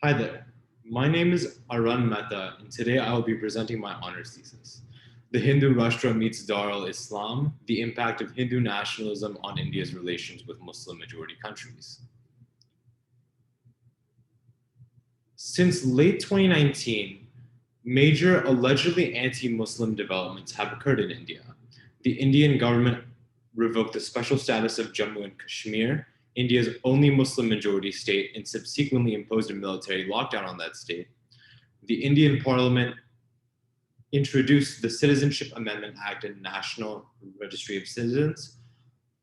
Hi there. My name is Arun Mehta, and today I will be presenting my honors thesis, The Hindu Rashtra Meets Dar al-Islam, the impact of Hindu nationalism on India's relations with Muslim-majority countries. Since late 2019, major allegedly anti-Muslim developments have occurred in India. The Indian government revoked the special status of Jammu and Kashmir, India's only Muslim majority state, and subsequently imposed a military lockdown on that state. The Indian Parliament introduced the Citizenship Amendment Act and National Registry of Citizens,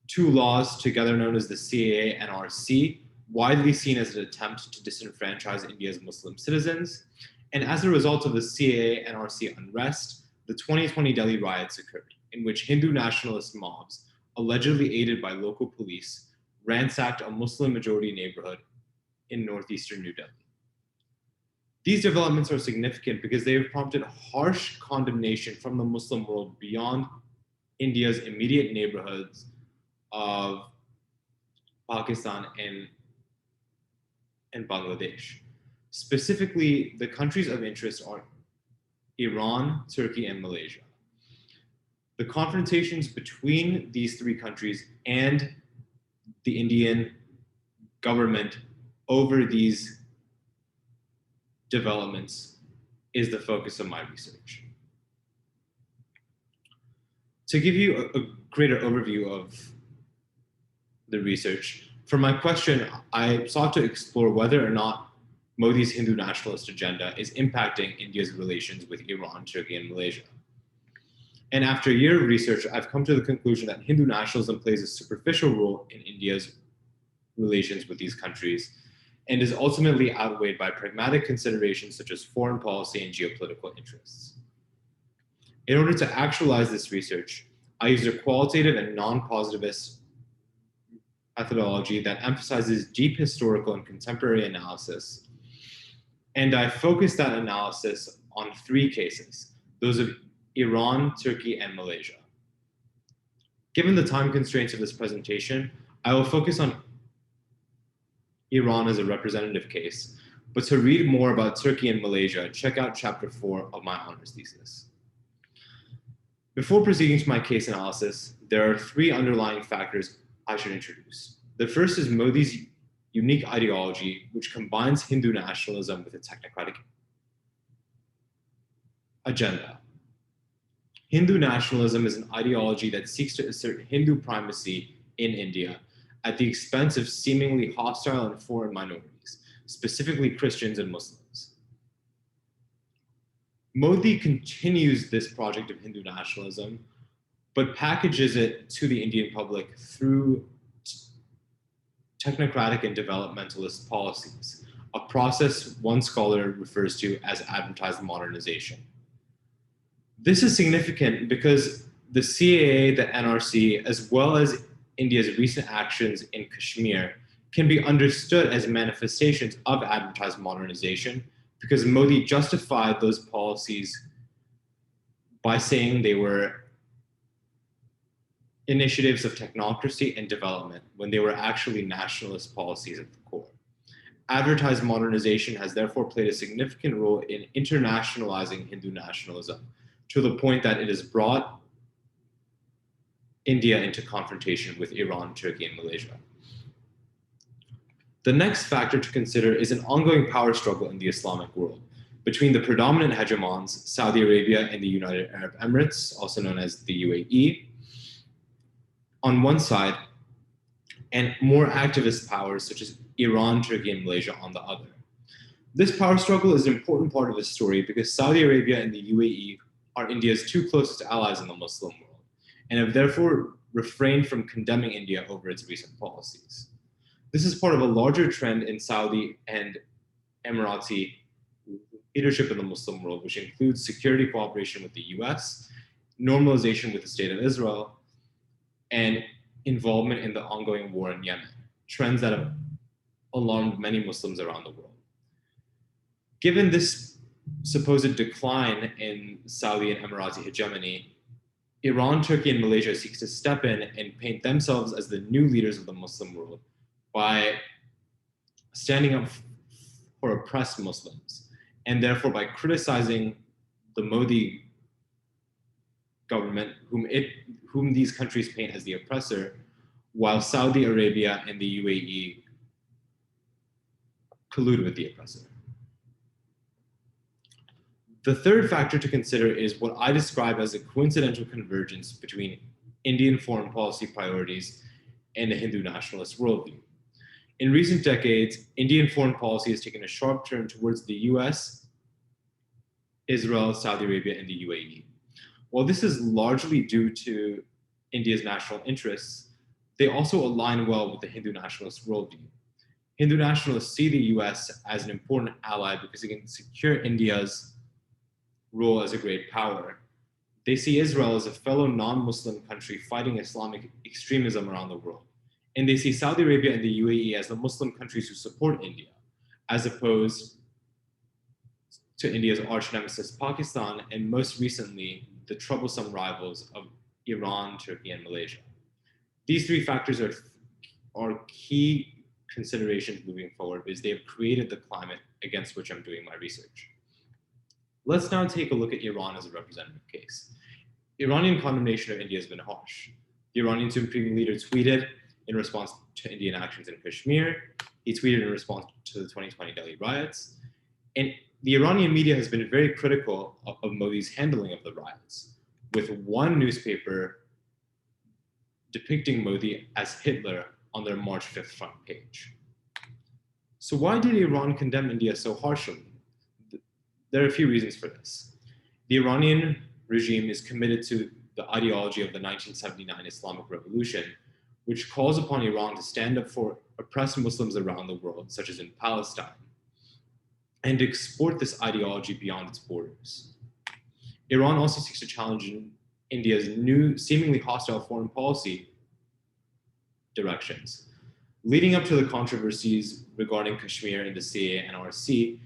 two laws together known as the CAA and RC, widely seen as an attempt to disenfranchise India's Muslim citizens. And as a result of the CAA and RC unrest, the 2020 Delhi riots occurred, in which Hindu nationalist mobs, allegedly aided by local police, ransacked a Muslim-majority neighborhood in northeastern New Delhi. These developments are significant because they have prompted harsh condemnation from the Muslim world beyond India's immediate neighborhoods of Pakistan and Bangladesh. Specifically, the countries of interest are Iran, Turkey, and Malaysia. The confrontations between these three countries and the Indian government over these developments is the focus of my research. To give you a greater overview of the research, for my question, I sought to explore whether or not Modi's Hindu nationalist agenda is impacting India's relations with Iran, Turkey, and Malaysia. And after a year of research, I've come to the conclusion that Hindu nationalism plays a superficial role in India's relations with these countries and is ultimately outweighed by pragmatic considerations such as foreign policy and geopolitical interests. In order to actualize this research, I used a qualitative and non-positivist methodology that emphasizes deep historical and contemporary analysis. And I focused that analysis on three cases, those of Iran, Turkey, and Malaysia. Given the time constraints of this presentation, I will focus on Iran as a representative case, but to read more about Turkey and Malaysia, check out chapter 4 of my honors thesis. Before proceeding to my case analysis, there are three underlying factors I should introduce. The first is Modi's unique ideology, which combines Hindu nationalism with a technocratic agenda. Hindu nationalism is an ideology that seeks to assert Hindu primacy in India at the expense of seemingly hostile and foreign minorities, specifically Christians and Muslims. Modi continues this project of Hindu nationalism, but packages it to the Indian public through technocratic and developmentalist policies, a process one scholar refers to as advertised modernization. This is significant because the CAA, the NRC, as well as India's recent actions in Kashmir can be understood as manifestations of advertised modernization because Modi justified those policies by saying they were initiatives of technocracy and development when they were actually nationalist policies at the core. Advertised modernization has therefore played a significant role in internationalizing Hindu nationalism to the point that it has brought India into confrontation with Iran, Turkey, and Malaysia. The next factor to consider is an ongoing power struggle in the Islamic world between the predominant hegemons, Saudi Arabia and the United Arab Emirates, also known as the UAE, on one side, and more activist powers such as Iran, Turkey, and Malaysia on the other. This power struggle is an important part of the story because Saudi Arabia and the UAE are India's two closest allies in the Muslim world, and have therefore refrained from condemning India over its recent policies. This is part of a larger trend in Saudi and Emirati leadership in the Muslim world, which includes security cooperation with the US, normalization with the State of Israel, and involvement in the ongoing war in Yemen, trends that have alarmed many Muslims around the world. Given this supposed decline in Saudi and Emirati hegemony, Iran, Turkey, and Malaysia seeks to step in and paint themselves as the new leaders of the Muslim world by standing up for oppressed Muslims. And therefore, by criticizing the Modi government, whom these countries paint as the oppressor, while Saudi Arabia and the UAE collude with the oppressor. The third factor to consider is what I describe as a coincidental convergence between Indian foreign policy priorities and a Hindu nationalist worldview. In recent decades, Indian foreign policy has taken a sharp turn towards the US, Israel, Saudi Arabia, and the UAE. While this is largely due to India's national interests, they also align well with the Hindu nationalist worldview. Hindu nationalists see the US as an important ally because it can secure India's role as a great power. They see Israel as a fellow non-Muslim country fighting Islamic extremism around the world. And they see Saudi Arabia and the UAE as the Muslim countries who support India, as opposed to India's arch nemesis Pakistan, and most recently, the troublesome rivals of Iran, Turkey, and Malaysia. These three factors are key considerations moving forward because they have created the climate against which I'm doing my research. Let's now take a look at Iran as a representative case. Iranian condemnation of India has been harsh. The Iranian Supreme Leader tweeted in response to Indian actions in Kashmir. He tweeted in response to the 2020 Delhi riots. And the Iranian media has been very critical of Modi's handling of the riots, with one newspaper depicting Modi as Hitler on their March 5th front page. So why did Iran condemn India so harshly? There are a few reasons for this. The Iranian regime is committed to the ideology of the 1979 Islamic Revolution, which calls upon Iran to stand up for oppressed Muslims around the world, such as in Palestine, and to export this ideology beyond its borders. Iran also seeks to challenge India's new, seemingly hostile foreign policy directions. Leading up to the controversies regarding Kashmir and the CAA and NRC,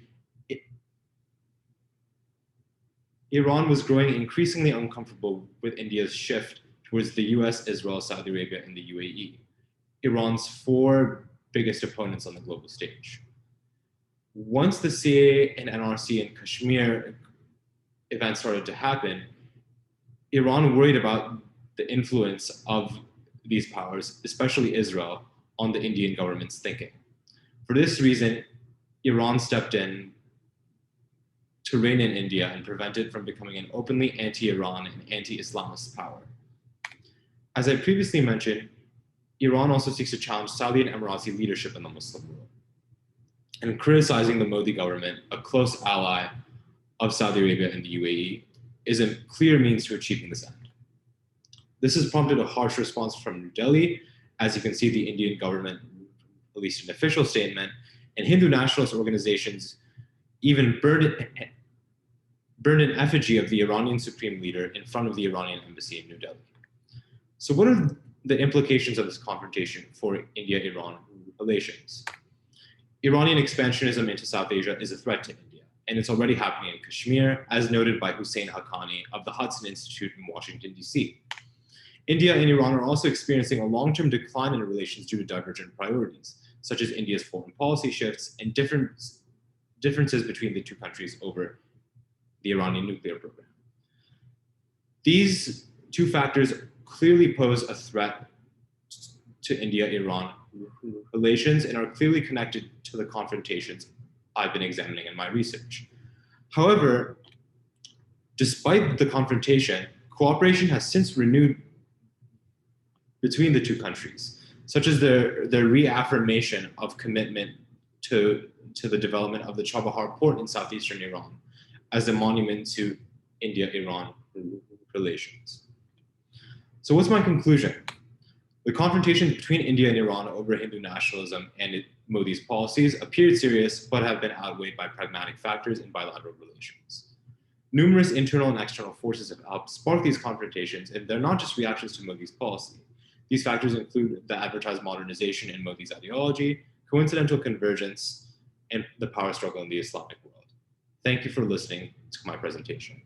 Iran was growing increasingly uncomfortable with India's shift towards the US, Israel, Saudi Arabia, and the UAE, Iran's four biggest opponents on the global stage. Once the CAA and NRC and Kashmir events started to happen, Iran worried about the influence of these powers, especially Israel, on the Indian government's thinking. For this reason, Iran stepped in to rein in India and prevent it from becoming an openly anti-Iran and anti-Islamist power. As I previously mentioned, Iran also seeks to challenge Saudi and Emirati leadership in the Muslim world. And criticizing the Modi government, a close ally of Saudi Arabia and the UAE, is a clear means to achieving this end. This has prompted a harsh response from New Delhi. As you can see, the Indian government released an official statement, and Hindu nationalist organizations even burned an effigy of the Iranian supreme leader in front of the Iranian embassy in New Delhi. So what are the implications of this confrontation for India-Iran relations? Iranian expansionism into South Asia is a threat to India, and it's already happening in Kashmir, as noted by Hussein Haqqani of the Hudson Institute in Washington, D.C. India and Iran are also experiencing a long-term decline in relations due to divergent priorities, such as India's foreign policy shifts and differences between the two countries over the Iranian nuclear program. These two factors clearly pose a threat to India-Iran relations and are clearly connected to the confrontations I've been examining in my research. However, despite the confrontation, cooperation has since renewed between the two countries, such as their reaffirmation of commitment to the development of the Chabahar port in southeastern Iran as a monument to India-Iran relations. So what's my conclusion? The confrontations between India and Iran over Hindu nationalism and Modi's policies appeared serious, but have been outweighed by pragmatic factors in bilateral relations. Numerous internal and external forces have helped spark these confrontations, and they're not just reactions to Modi's policy. These factors include the advertised modernization in Modi's ideology, coincidental convergence, and the power struggle in the Islamic world. Thank you for listening to my presentation.